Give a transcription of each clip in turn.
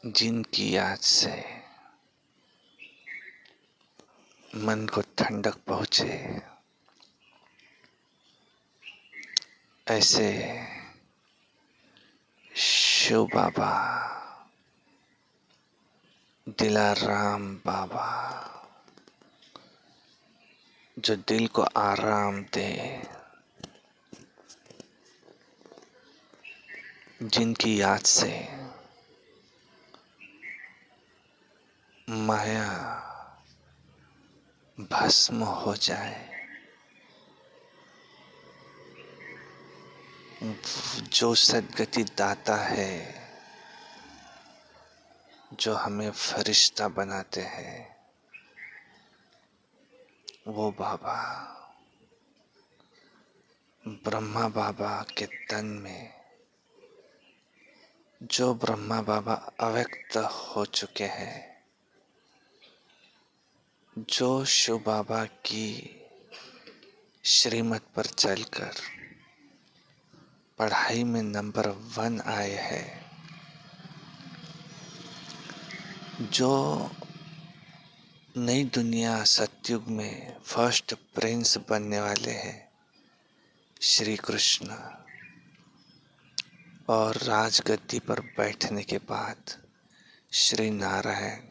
जिनकी याद से मन को ठंडक पहुँचे, ऐसे शिव बाबा, दिलाराम बाबा, जो दिल को आराम दे, जिनकी याद से माया भस्म हो जाए, जो सद्गति दाता है, जो हमें फरिश्ता बनाते हैं, वो बाबा ब्रह्मा बाबा के तन में, जो ब्रह्मा बाबा अव्यक्त हो चुके हैं, जो शिव बाबा की श्रीमत पर चलकर पढ़ाई में नंबर 1 आए हैं, जो नई दुनिया सतयुग में फर्स्ट प्रिंस बनने वाले हैं, श्री कृष्ण, और राजगद्दी पर बैठने के बाद श्री नारायण,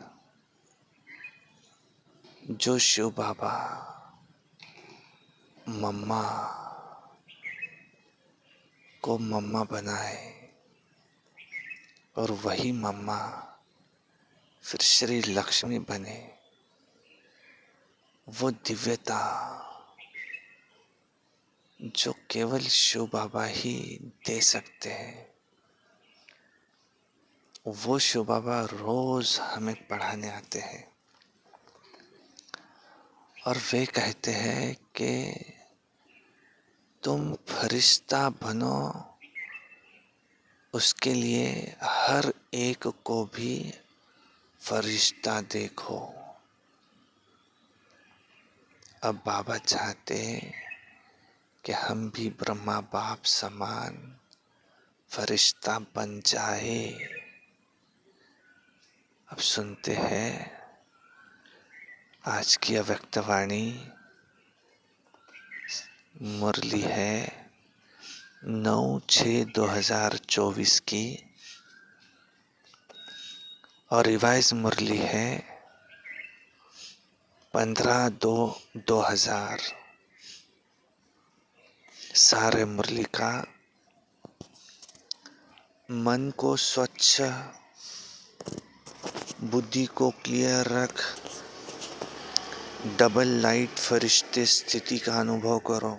जो शिव बाबा मम्मा को मम्मा बनाए और वही मम्मा फिर श्री लक्ष्मी बने, वो दिव्यता जो केवल शिव बाबा ही दे सकते हैं, वो शिव बाबा रोज हमें पढ़ाने आते हैं और वे कहते हैं कि तुम फरिश्ता बनो, उसके लिए हर एक को भी फरिश्ता देखो। अब बाबा चाहते कि हम भी ब्रह्मा बाप समान फरिश्ता बन जाए। अब सुनते हैं आज की अव्यक्तवाणी। मुरली है 9/6/2024 की और रिवाइज मुरली है 15/2/2000। सारे मुरली का मन को स्वच्छ, बुद्धि को क्लियर रख, डबल लाइट फरिश्ते स्थिति का अनुभव करो।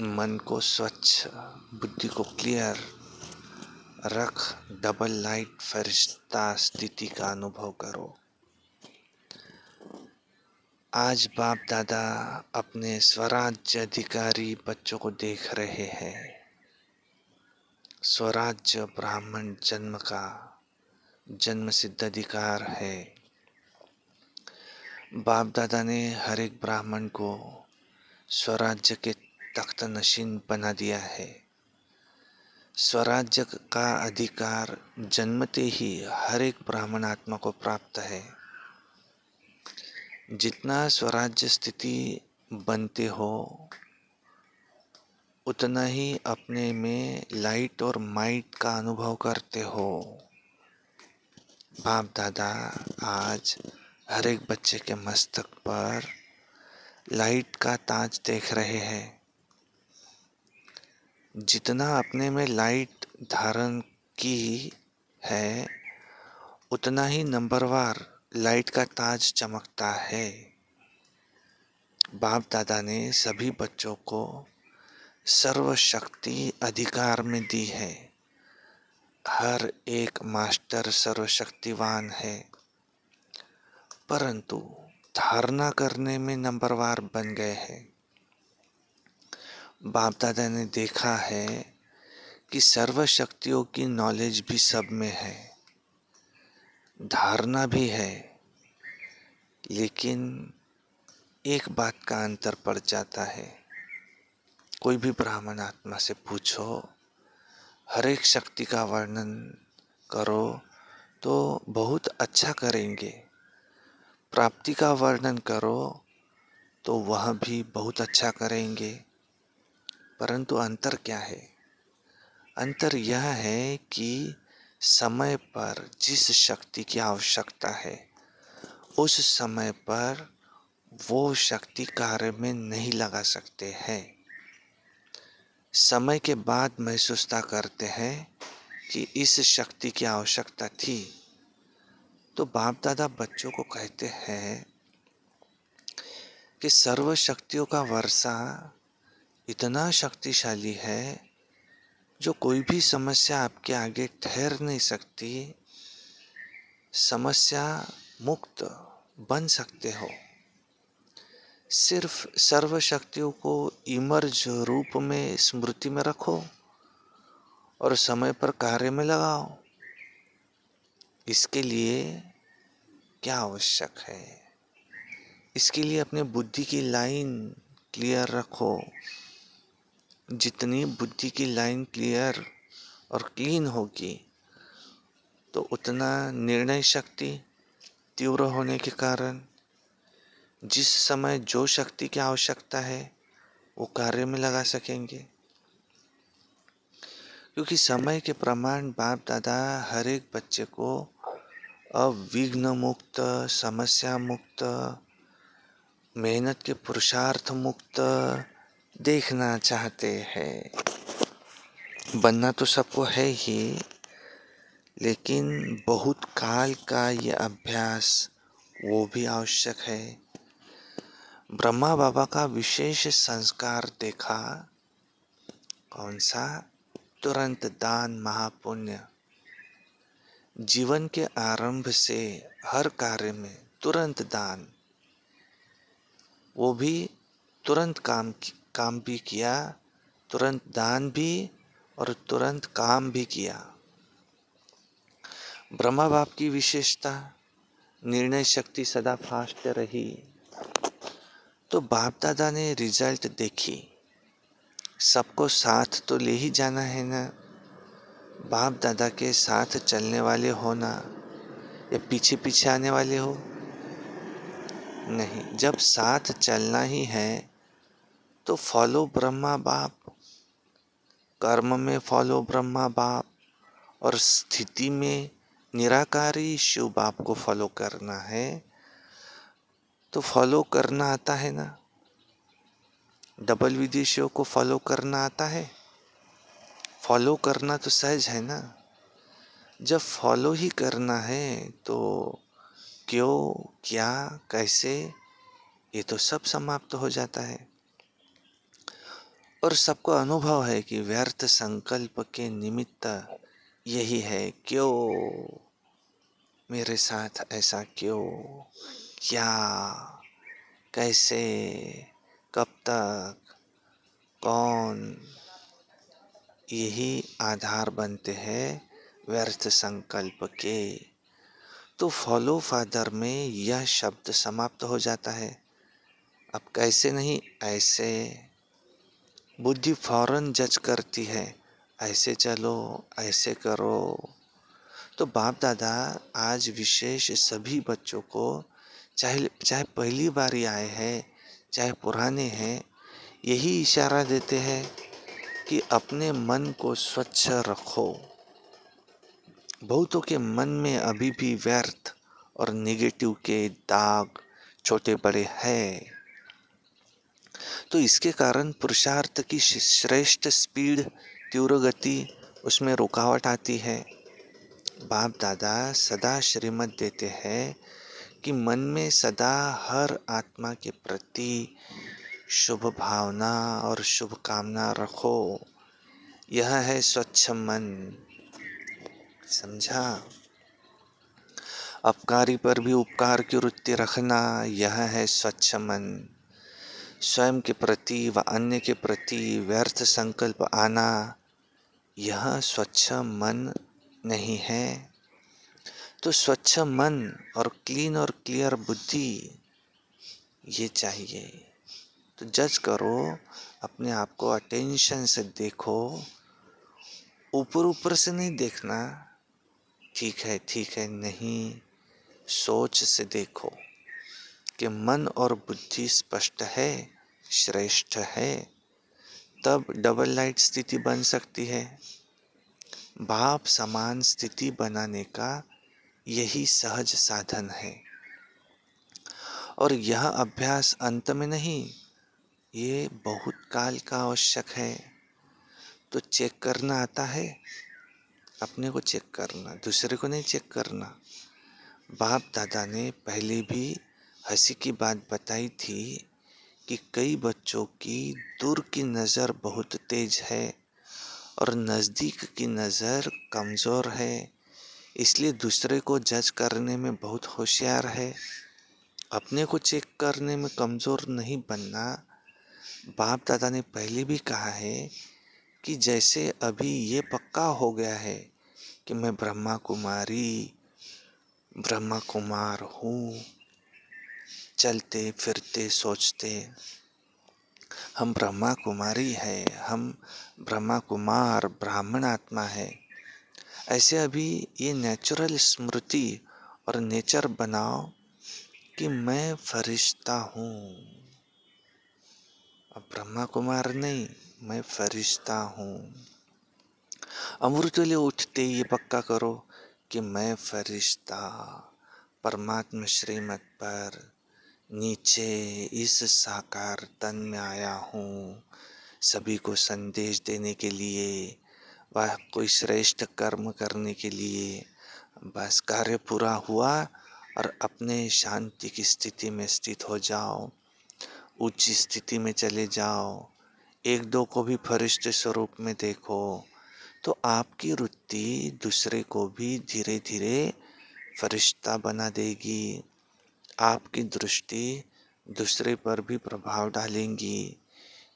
मन को स्वच्छ, बुद्धि को क्लियर रख, डबल लाइट फरिश्ता स्थिति का अनुभव करो। आज बाप दादा अपने स्वराज्य अधिकारी बच्चों को देख रहे हैं। स्वराज्य ब्राह्मण जन्म का जन्म सिद्ध अधिकार है। बाप दादा ने हर एक ब्राह्मण को स्वराज्य के तख्त नशीन बना दिया है। स्वराज्य का अधिकार जन्मते ही हर एक ब्राह्मण आत्मा को प्राप्त है। जितना स्वराज्य स्थिति बनते हो, उतना ही अपने में लाइट और माइट का अनुभव करते हो। बाप दादा आज हर एक बच्चे के मस्तक पर लाइट का ताज देख रहे हैं। जितना अपने में लाइट धारण की है, उतना ही नंबरवार लाइट का ताज चमकता है। बाप दादा ने सभी बच्चों को सर्वशक्ति अधिकार में दी है। हर एक मास्टर सर्वशक्तिवान है, परंतु धारणा करने में नंबरवार बन गए हैं। बाप दादा ने देखा है कि सर्वशक्तियों की नॉलेज भी सब में है, धारणा भी है, लेकिन एक बात का अंतर पड़ जाता है। कोई भी ब्राह्मण आत्मा से पूछो, हर एक शक्ति का वर्णन करो तो बहुत अच्छा करेंगे। प्राप्ति का वर्णन करो तो वह भी बहुत अच्छा करेंगे। परंतु अंतर क्या है? अंतर यह है कि समय पर जिस शक्ति की आवश्यकता है उस समय पर वो शक्ति कार्य में नहीं लगा सकते हैं। समय के बाद महसूसता करते हैं कि इस शक्ति की आवश्यकता थी। तो बाप दादा बच्चों को कहते हैं कि सर्व शक्तियों का वर्षा इतना शक्तिशाली है जो कोई भी समस्या आपके आगे ठहर नहीं सकती। समस्या मुक्त बन सकते हो। सिर्फ सर्व शक्तियों को इमर्ज रूप में स्मृति में रखो और समय पर कार्य में लगाओ। इसके लिए क्या आवश्यक है? इसके लिए अपने बुद्धि की लाइन क्लियर रखो। जितनी बुद्धि की लाइन क्लियर और क्लीन होगी तो उतना निर्णय शक्ति तीव्र होने के कारण जिस समय जो शक्ति की आवश्यकता है वो कार्य में लगा सकेंगे। क्योंकि समय के प्रमाण बाप दादा हर एक बच्चे को अविघ्न मुक्त, समस्या मुक्त, मेहनत के पुरुषार्थ मुक्त देखना चाहते हैं। बनना तो सबको है ही, लेकिन बहुत काल का ये अभ्यास वो भी आवश्यक है। ब्रह्मा बाबा का विशेष संस्कार देखा। कौन सा? तुरंत दान महापुण्य। जीवन के आरंभ से हर कार्य में तुरंत दान, वो भी तुरंत काम भी किया, तुरंत दान भी और तुरंत काम भी किया। ब्रह्मा बाप की विशेषता, निर्णय शक्ति सदा फास्ट रही। तो बाप दादा ने रिजल्ट देखी। सबको साथ तो ले ही जाना है ना। बाप दादा के साथ चलने वाले हो ना, या पीछे पीछे आने वाले हो? नहीं, जब साथ चलना ही है तो फॉलो ब्रह्मा बाप, कर्म में फॉलो ब्रह्मा बाप और स्थिति में निराकारी शिव बाप को फॉलो करना है। तो फॉलो करना आता है ना? डबल विधि शिव को फॉलो करना आता है? फॉलो करना तो सहज है ना। जब फॉलो ही करना है तो क्यों, क्या, कैसे, ये तो सब समाप्त हो जाता है। और सबको अनुभव है कि व्यर्थ संकल्प के निमित्त यही है। क्यों मेरे साथ ऐसा, क्यों, क्या, कैसे, कब तक, कौन, यही आधार बनते हैं व्यर्थ संकल्प के। तो फॉलो फादर में यह शब्द समाप्त हो जाता है। अब कैसे नहीं, ऐसे। बुद्धि फौरन जज करती है, ऐसे चलो, ऐसे करो। तो बाप दादा आज विशेष सभी बच्चों को, चाहे चाहे पहली बार आए हैं चाहे पुराने हैं, यही इशारा देते हैं कि अपने मन को स्वच्छ रखो। बहुतों के मन में अभी भी व्यर्थ और नेगेटिव के दाग छोटे बड़े हैं। तो इसके कारण पुरुषार्थ की श्रेष्ठ स्पीड, तीव्र गति, उसमें रुकावट आती है। बाप दादा सदा श्रीमत देते हैं कि मन में सदा हर आत्मा के प्रति शुभ भावना और शुभ कामना रखो। यह है स्वच्छ मन। समझा? अपकारी पर भी उपकार की वृत्ति रखना, यह है स्वच्छ मन। स्वयं के प्रति व अन्य के प्रति व्यर्थ संकल्प आना, यह स्वच्छ मन नहीं है। तो स्वच्छ मन और क्लीन और क्लियर बुद्धि ये चाहिए। तो जज करो, अपने आप को अटेंशन से देखो, ऊपर ऊपर से नहीं देखना, ठीक है नहीं, सोच से देखो कि मन और बुद्धि स्पष्ट है, श्रेष्ठ है, तब डबल लाइट स्थिति बन सकती है। भाव समान स्थिति बनाने का यही सहज साधन है। और यह अभ्यास अंत में नहीं, ये बहुत काल का आवश्यक है। तो चेक करना आता है, अपने को चेक करना, दूसरे को नहीं चेक करना। बाप दादा ने पहले भी हंसी की बात बताई थी कि कई बच्चों की दूर की नज़र बहुत तेज है और नज़दीक की नज़र कमज़ोर है, इसलिए दूसरे को जज करने में बहुत होशियार है। अपने को चेक करने में कमज़ोर नहीं बनना। बाप दादा ने पहले भी कहा है कि जैसे अभी ये पक्का हो गया है कि मैं ब्रह्मा कुमार हूँ, चलते फिरते सोचते हम ब्रह्मा कुमारी है, हम ब्रह्मा कुमार ब्राह्मण आत्मा है, ऐसे अभी ये नेचुरल स्मृति और नेचर बनाओ कि मैं फरिश्ता हूँ। अब ब्रह्मा कुमार नहीं, मैं फरिश्ता हूँ। अमृतवेले उठते ये पक्का करो कि मैं फरिश्ता परमात्मा श्रीमत पर नीचे इस साकार तन में आया हूँ, सभी को संदेश देने के लिए, वह कोई श्रेष्ठ कर्म करने के लिए। बस कार्य पूरा हुआ और अपने शांति की स्थिति में स्थित हो जाओ, ऊंची स्थिति में चले जाओ, एक दो को भी फरिश्ते स्वरूप में देखो, तो आपकी वृत्ति दूसरे को भी धीरे धीरे फरिश्ता बना देगी। आपकी दृष्टि दूसरे पर भी प्रभाव डालेंगी।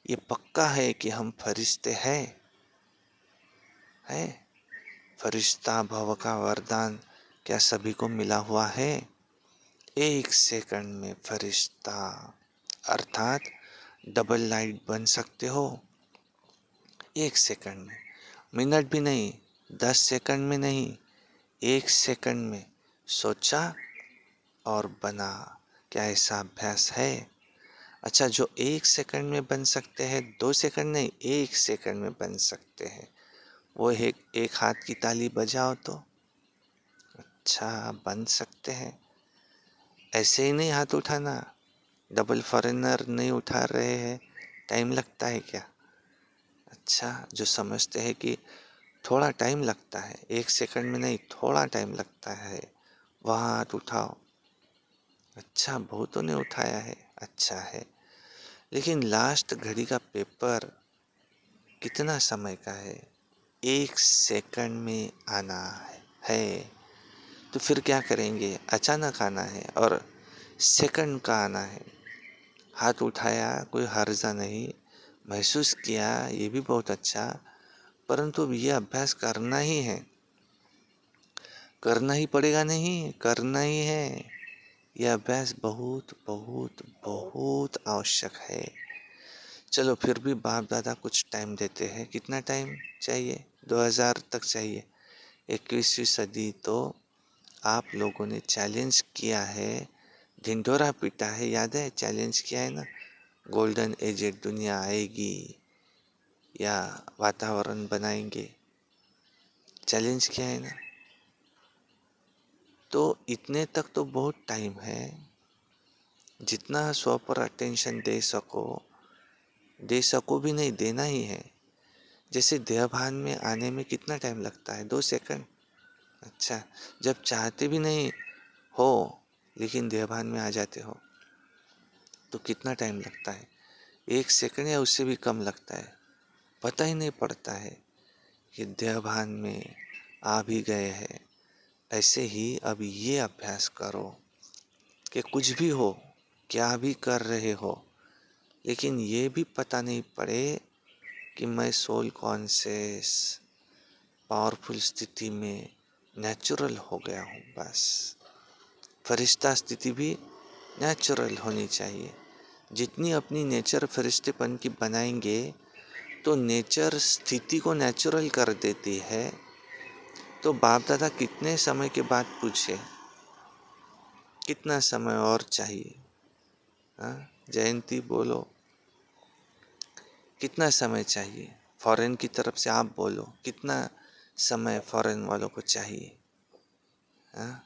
ये पक्का है कि हम फरिश्ते हैं, है? फरिश्ता भव का वरदान क्या सभी को मिला हुआ है? एक सेकंड में फरिश्ता अर्थात डबल लाइट बन सकते हो। एक सेकंड में, मिनट भी नहीं, 10 सेकंड में नहीं, एक सेकंड में सोचा और बना। क्या ऐसा अभ्यास है? अच्छा, जो एक सेकंड में बन सकते हैं, 2 सेकंड नहीं, एक सेकंड में बन सकते हैं, वो एक हाथ की ताली बजाओ तो। अच्छा, बन सकते हैं। ऐसे ही नहीं हाथ उठाना, डबल फॉरेनर नहीं उठा रहे हैं, टाइम लगता है क्या? अच्छा, जो समझते हैं कि थोड़ा टाइम लगता है, एक सेकंड में नहीं, थोड़ा टाइम लगता है, वहाँ हाथ उठाओ। अच्छा, बहुतों ने उठाया है, अच्छा है। लेकिन लास्ट घड़ी का पेपर कितना समय का है? एक सेकंड में आना है। तो फिर क्या करेंगे? अचानक आना है और सेकंड का आना है। हाथ उठाया, कोई हर्जा नहीं, महसूस किया, ये भी बहुत अच्छा, परंतु अब ये अभ्यास करना ही है, करना ही पड़ेगा, नहीं करना ही है। यह अभ्यास बहुत बहुत बहुत आवश्यक है। चलो फिर भी बाप दादा कुछ टाइम देते हैं। कितना टाइम चाहिए? 2000 तक चाहिए। 21वीं सदी तो आप लोगों ने चैलेंज किया है, ढिंढोरा पीटा है, याद है? चैलेंज किया है ना, गोल्डन एजेड दुनिया आएगी या वातावरण बनाएंगे, चैलेंज किया है ना। तो इतने तक तो बहुत टाइम है, जितना स्व पर अटेंशन दे सको भी नहीं, देना ही है। जैसे देहभान में आने में कितना टाइम लगता है? 2 सेकंड। अच्छा, जब चाहते भी नहीं हो लेकिन देहभान में आ जाते हो तो कितना टाइम लगता है? 1 सेकंड या उससे भी कम लगता है, पता ही नहीं पड़ता है कि देहभान में आ भी गए हैं। ऐसे ही अब ये अभ्यास करो कि कुछ भी हो, क्या भी कर रहे हो, लेकिन ये भी पता नहीं पड़े कि मैं सोल कॉन्शियस पावरफुल स्थिति में नेचुरल हो गया हूँ। बस फरिश्ता स्थिति भी नेचुरल होनी चाहिए। जितनी अपनी नेचर फरिश्तेपन की बनाएंगे तो नेचर स्थिति को नेचुरल कर देती है। तो बाप दादा कितने समय के बाद पूछे, कितना समय और चाहिए? हाँ, जयंती बोलो, कितना समय चाहिए? फॉरेन की तरफ से आप बोलो, कितना समय फॉरेन वालों को चाहिए? हाँ,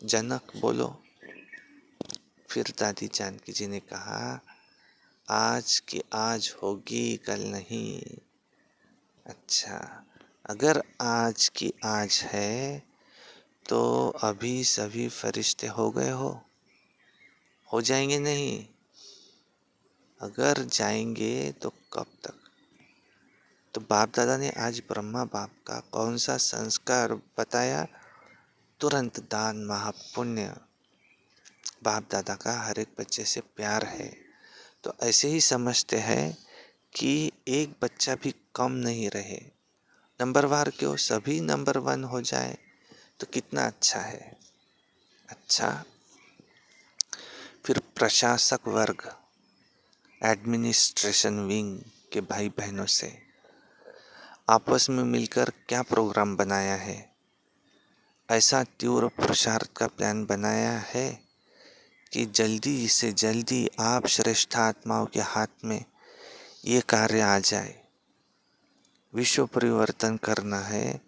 जनक बोलो। फिर दादी जानकी जी ने कहा, आज की आज होगी, कल नहीं। अच्छा, अगर आज की आज है तो अभी सभी फरिश्ते हो गए हो जाएंगे नहीं? अगर जाएंगे तो कब तक? तो बाप दादा ने आज ब्रह्मा बाप का कौन सा संस्कार बताया? तुरंत दान महापुण्य। बाप दादा का हर एक बच्चे से प्यार है। तो ऐसे ही समझते हैं कि एक बच्चा भी कम नहीं रहे, नंबरवार क्यों, सभी नंबर 1 हो जाए तो कितना अच्छा है। अच्छा, फिर प्रशासक वर्ग, एडमिनिस्ट्रेशन विंग के भाई बहनों से आपस में मिलकर क्या प्रोग्राम बनाया है? ऐसा तीव्र पुरुषार्थ का प्लान बनाया है कि जल्दी से जल्दी आप श्रेष्ठ आत्माओं के हाथ में ये कार्य आ जाए। विश्व परिवर्तन करना है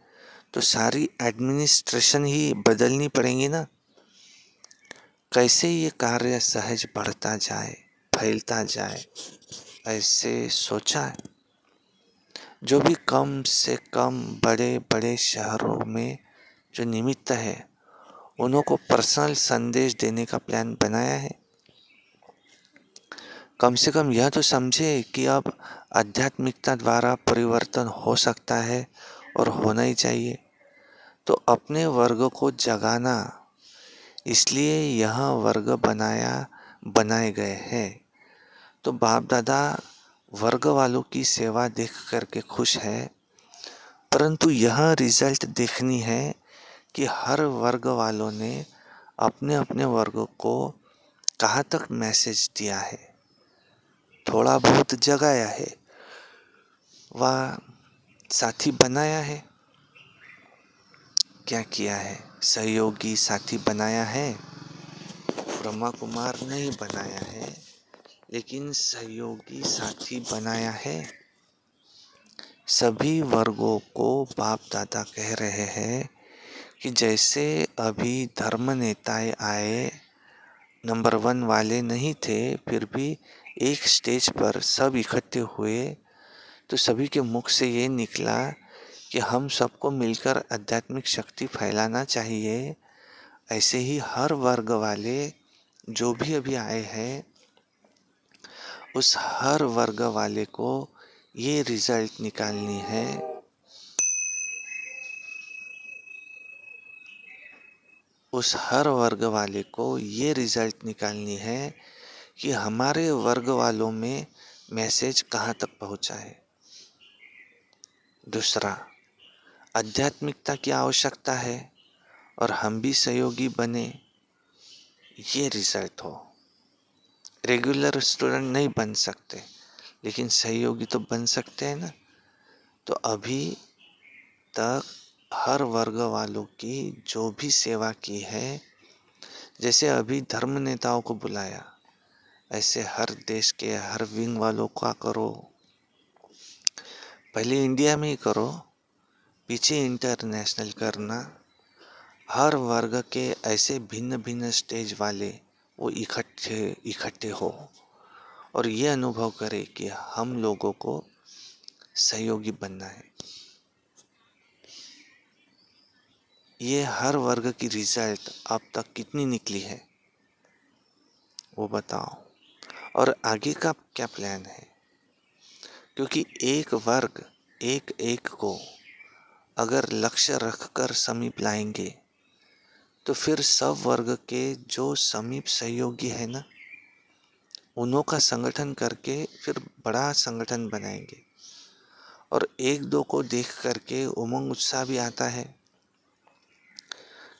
तो सारी एडमिनिस्ट्रेशन ही बदलनी पड़ेगी ना। कैसे ये कार्य सहज बढ़ता जाए, फैलता जाए, ऐसे सोचा है। जो भी कम से कम बड़े बड़े शहरों में जो निमित्त है, उन्हों को पर्सनल संदेश देने का प्लान बनाया है। कम से कम यह तो समझे कि अब आध्यात्मिकता द्वारा परिवर्तन हो सकता है और होना ही चाहिए। तो अपने वर्ग को जगाना, इसलिए यह वर्ग बनाए गए हैं। तो बाप दादा वर्ग वालों की सेवा देख करके खुश है, परंतु यह रिजल्ट देखनी है कि हर वर्ग वालों ने अपने अपने वर्ग को कहाँ तक मैसेज दिया है, थोड़ा बहुत जगाया है, वह साथी बनाया है, क्या किया है? सहयोगी साथी बनाया है। ब्रह्मा कुमार नहीं बनाया है, लेकिन सहयोगी साथी बनाया है। सभी वर्गों को बाप दादा कह रहे हैं कि जैसे अभी धर्म नेताएं आए, नंबर 1 वाले नहीं थे, फिर भी एक स्टेज पर सब इकट्ठे हुए तो सभी के मुख से ये निकला कि हम सबको मिलकर आध्यात्मिक शक्ति फैलाना चाहिए। ऐसे ही हर वर्ग वाले जो भी अभी आए हैं, उस हर वर्ग वाले को ये रिजल्ट निकालनी है। उस हर वर्ग वाले को ये रिजल्ट निकालनी है कि हमारे वर्ग वालों में मैसेज कहाँ तक पहुँचा है। दूसरा, आध्यात्मिकता की आवश्यकता है और हम भी सहयोगी बने, ये रिजल्ट हो। रेगुलर स्टूडेंट नहीं बन सकते, लेकिन सहयोगी तो बन सकते हैं ना। तो अभी तक हर वर्ग वालों की जो भी सेवा की है, जैसे अभी धर्म नेताओं को बुलाया, ऐसे हर देश के हर विंग वालों का करो। पहले इंडिया में ही करो, पीछे इंटरनेशनल करना। हर वर्ग के ऐसे भिन्न भिन्न स्टेज वाले वो इकट्ठे हो और ये अनुभव करे कि हम लोगों को सहयोगी बनना है। ये हर वर्ग की रिजल्ट अब तक कितनी निकली है वो बताओ, और आगे का क्या प्लान है? क्योंकि एक वर्ग एक एक को अगर लक्ष्य रखकर समीप लाएंगे तो फिर सब वर्ग के जो समीप सहयोगी है ना, उन्हों का संगठन करके फिर बड़ा संगठन बनाएंगे। और एक दो को देख करके उमंग उत्साह भी आता है,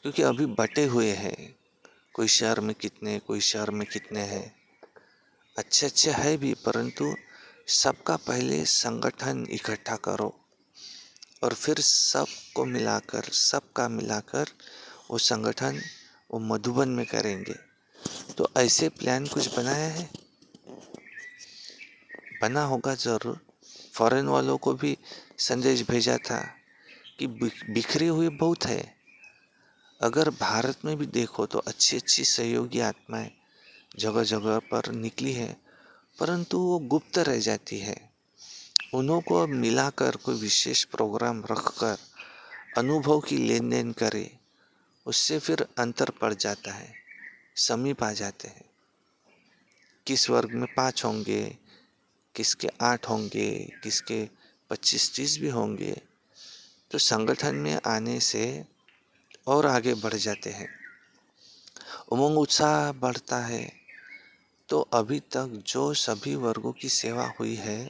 क्योंकि अभी बटे हुए हैं, कोई शहर में कितने, कोई शहर में कितने हैं। अच्छे अच्छे है भी, परंतु सबका पहले संगठन इकट्ठा करो और फिर सबका मिलाकर वो संगठन वो मधुबन में करेंगे। तो ऐसे प्लान कुछ बनाया है? बना होगा जरूर। फॉरेन वालों को भी संदेश भेजा था कि बिखरे हुए बहुत है। अगर भारत में भी देखो तो अच्छी अच्छी सहयोगी आत्माएं जगह जगह पर निकली है, परंतु वो गुप्त रह जाती है। उन्हों को अब मिलाकर कोई विशेष प्रोग्राम रखकर अनुभव की लेन देन करे, उससे फिर अंतर पड़ जाता है, समीप आ जाते हैं। किस वर्ग में 5 होंगे, किसके 8 होंगे, किसके 25-30 भी होंगे, तो संगठन में आने से और आगे बढ़ जाते हैं, उमंग उत्साह बढ़ता है। तो अभी तक जो सभी वर्गों की सेवा हुई है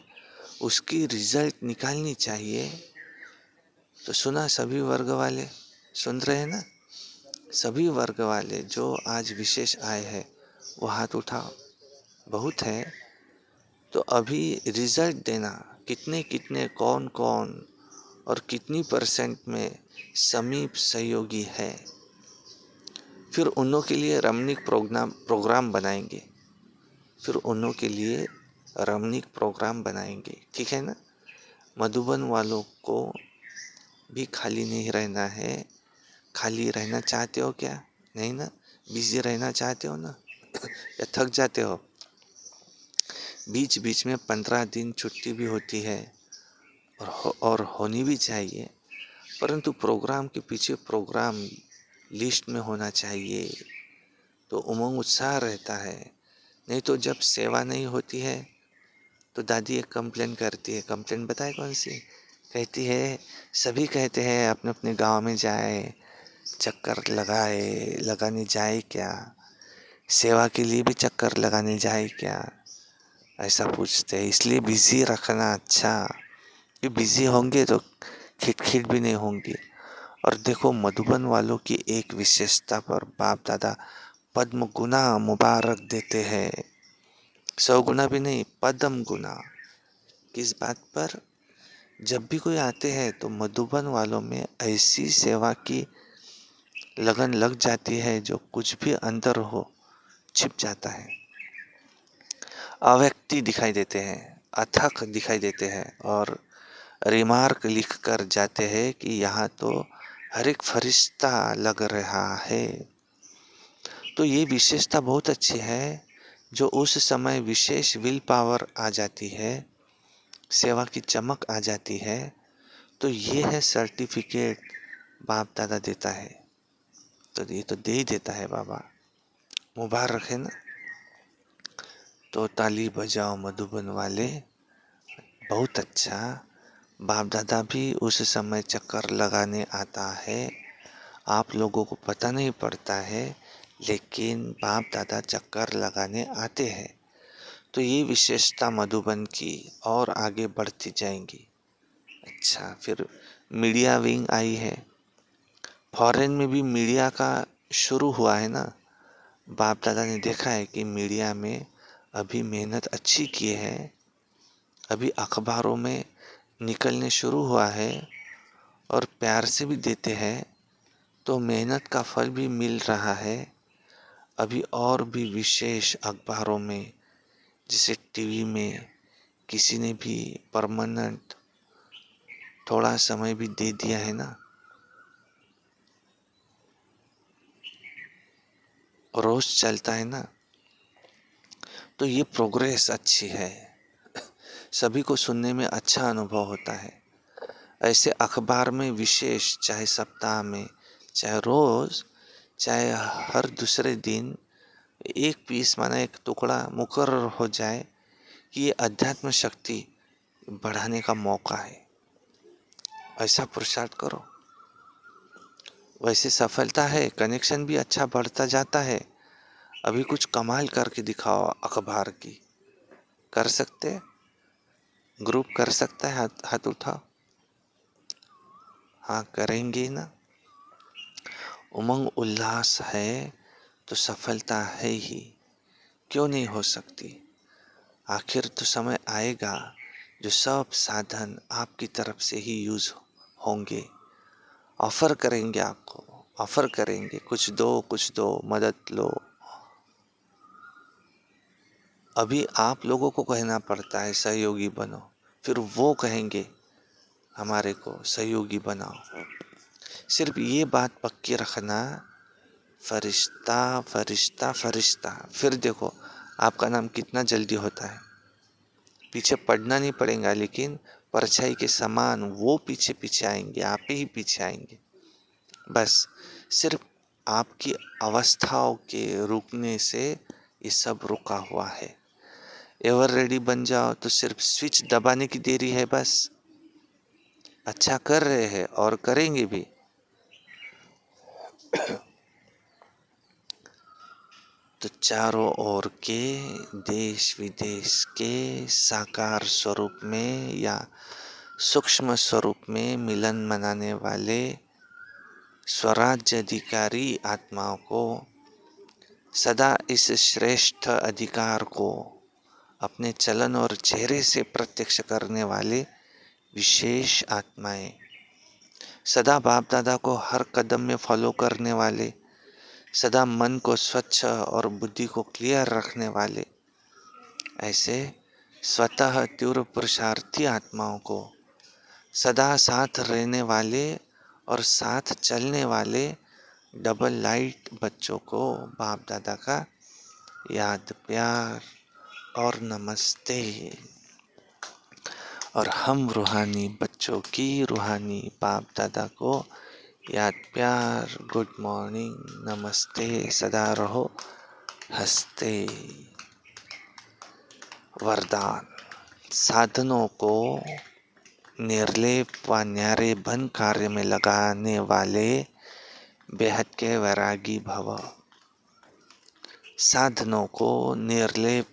उसकी रिजल्ट निकालनी चाहिए। तो सुना सभी वर्ग वाले सुन रहे हैं ना? सभी वर्ग वाले जो आज विशेष आए हैं वो हाथ उठाओ। बहुत है तो अभी रिजल्ट देना, कितने कितने कौन कौन और कितनी परसेंट में समीप सहयोगी है। फिर उन्हों के लिए रमणीक प्रोग्राम बनाएंगे। ठीक है ना? मधुबन वालों को भी खाली नहीं रहना है। खाली रहना चाहते हो क्या? नहीं ना? बिजी रहना चाहते हो ना? या थक जाते हो? बीच बीच में 15 दिन छुट्टी भी होती है और होनी भी चाहिए, परंतु प्रोग्राम के पीछे प्रोग्राम लिस्ट में होना चाहिए, तो उमंग उत्साह रहता है। नहीं तो जब सेवा नहीं होती है तो दादी एक कंप्लेन करती है। कंप्लेन बताए कौन सी? कहती है सभी कहते हैं अपने अपने गांव में जाए, चक्कर लगाने जाए क्या, सेवा के लिए भी चक्कर लगाने जाए क्या, ऐसा पूछते हैं। इसलिए बिजी रखना अच्छा, कि बिजी होंगे तो खिटखिट भी नहीं होंगी। और देखो मधुबन वालों की एक विशेषता पर बाप दादा पद्म गुना मुबारक देते हैं। 100 गुना भी नहीं, पद्म गुना। किस बात पर? जब भी कोई आते हैं तो मधुबन वालों में ऐसी सेवा की लगन लग जाती है जो कुछ भी अंदर हो छिप जाता है। अव्यक्ति दिखाई देते हैं, अथक दिखाई देते हैं और रिमार्क लिख कर जाते हैं कि यहाँ तो हर एक फरिश्ता लग रहा है। तो ये विशेषता बहुत अच्छी है, जो उस समय विशेष विल पावर आ जाती है, सेवा की चमक आ जाती है। तो ये है सर्टिफिकेट बाप दादा देता है। तो ये तो दे ही देता है बाबा, मुबारक है ना? तो ताली बजाओ मधुबन वाले, बहुत अच्छा। बाप दादा भी उस समय चक्कर लगाने आता है, आप लोगों को पता नहीं पड़ता है, लेकिन बाप दादा चक्कर लगाने आते हैं। तो ये विशेषता मधुबन की और आगे बढ़ती जाएंगी। अच्छा, फिर मीडिया विंग आई है। फॉरेन में भी मीडिया का शुरू हुआ है ना। बाप दादा ने देखा है कि मीडिया में अभी मेहनत अच्छी की है, अभी अखबारों में निकलने शुरू हुआ है और प्यार से भी देते हैं, तो मेहनत का फल भी मिल रहा है। अभी और भी विशेष अखबारों में, जैसे टीवी में किसी ने भी परमानेंट थोड़ा समय भी दे दिया है ना, रोज चलता है ना, तो ये प्रोग्रेस अच्छी है, सभी को सुनने में अच्छा अनुभव होता है। ऐसे अखबार में विशेष, चाहे सप्ताह में, चाहे रोज, चाहे हर दूसरे दिन एक पीस माना एक टुकड़ा मुकर्रर हो जाए कि ये अध्यात्म शक्ति बढ़ाने का मौका है, ऐसा पुरुषार्थ करो। वैसे सफलता है, कनेक्शन भी अच्छा बढ़ता जाता है। अभी कुछ कमाल करके दिखाओ अखबार की। कर सकते? ग्रुप कर सकता है? हाथ उठाओ। हाँ, करेंगे ना। उमंग उल्लास है तो सफलता है ही, क्यों नहीं हो सकती। आखिर तो समय आएगा जो सब साधन आपकी तरफ से ही यूज होंगे, ऑफर करेंगे आपको, ऑफर करेंगे कुछ दो, मदद लो। अभी आप लोगों को कहना पड़ता है सहयोगी बनो, फिर वो कहेंगे हमारे को सहयोगी बनाओ। सिर्फ ये बात पक्की रखना, फरिश्ता फरिश्ता फरिश्ता, फिर देखो आपका नाम कितना जल्दी होता है। पीछे पढ़ना नहीं पड़ेगा, लेकिन परछाई के समान वो पीछे पीछे आएंगे, आप ही पीछे आएंगे। बस सिर्फ आपकी अवस्थाओं के रुकने से ये सब रुका हुआ है। एवर रेडी बन जाओ तो सिर्फ स्विच दबाने की देरी है बस। अच्छा कर रहे हैं और करेंगे भी। तो चारों ओर के देश विदेश के साकार स्वरूप में या सूक्ष्म स्वरूप में मिलन मनाने वाले स्वराज्य अधिकारी आत्माओं को, सदा इस श्रेष्ठ अधिकार को अपने चलन और चेहरे से प्रत्यक्ष करने वाले विशेष आत्माएं, सदा बाप दादा को हर कदम में फॉलो करने वाले, सदा मन को स्वच्छ और बुद्धि को क्लियर रखने वाले, ऐसे स्वतः तीव्र पुरुषार्थी आत्माओं को, सदा साथ रहने वाले और साथ चलने वाले डबल लाइट बच्चों को बाप दादा का याद प्यार और नमस्ते। और हम रूहानी बच्चों की रूहानी बाप दादा को याद प्यार, गुड मॉर्निंग, नमस्ते, सदा रहो हंसते। वरदान, साधनों को निर्लेप व न्यारे बन कार्य में लगाने वाले बेहद के वैरागी भव। साधनों को निर्लेप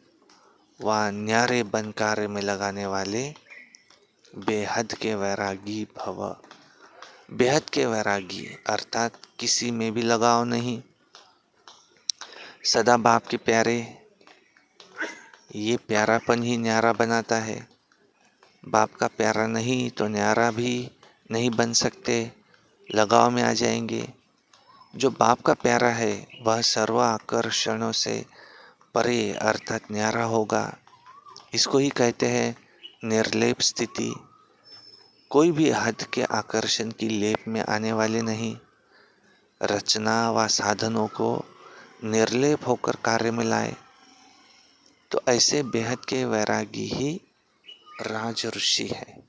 व न्यारे बन कार्य में लगाने वाले बेहद के वैरागी भव। बेहद के वैरागी अर्थात किसी में भी लगाव नहीं, सदा बाप के प्यारे। ये प्यारापन ही न्यारा बनाता है। बाप का प्यारा नहीं तो न्यारा भी नहीं बन सकते, लगाव में आ जाएंगे। जो बाप का प्यारा है वह सर्व आकर्षणों से परे अर्थात न्यारा होगा। इसको ही कहते हैं निर्लेप स्थिति। कोई भी हद के आकर्षण की लेप में आने वाले नहीं। रचना व साधनों को निर्लेप होकर कार्य में लाए तो ऐसे बेहद के वैरागी ही राज ऋषि है।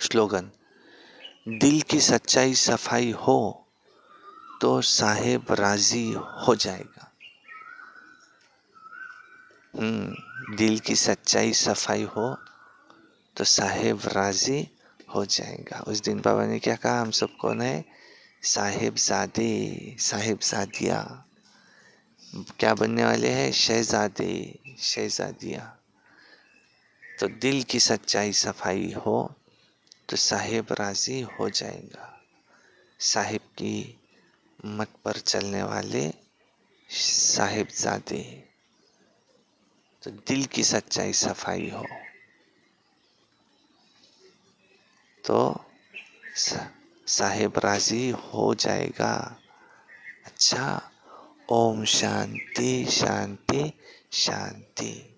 स्लोगन, दिल की सच्चाई सफाई हो तो साहेब राजी हो जाएगा। दिल की सच्चाई सफाई हो तो साहेब राजी हो जाएगा। उस दिन बाबा ने क्या कहा, हम सबको ने साहेबजादे साहेबजादियाँ क्या बनने वाले हैं, शहजादे शहजादियाँ। तो दिल की सच्चाई सफाई हो तो साहेब राजी हो जाएगा। साहिब की मत पर चलने वाले साहेबजादे। तो दिल की सच्चाई सफाई हो तो साहेब राजी हो जाएगा। अच्छा, ओम शांति शांति शांति।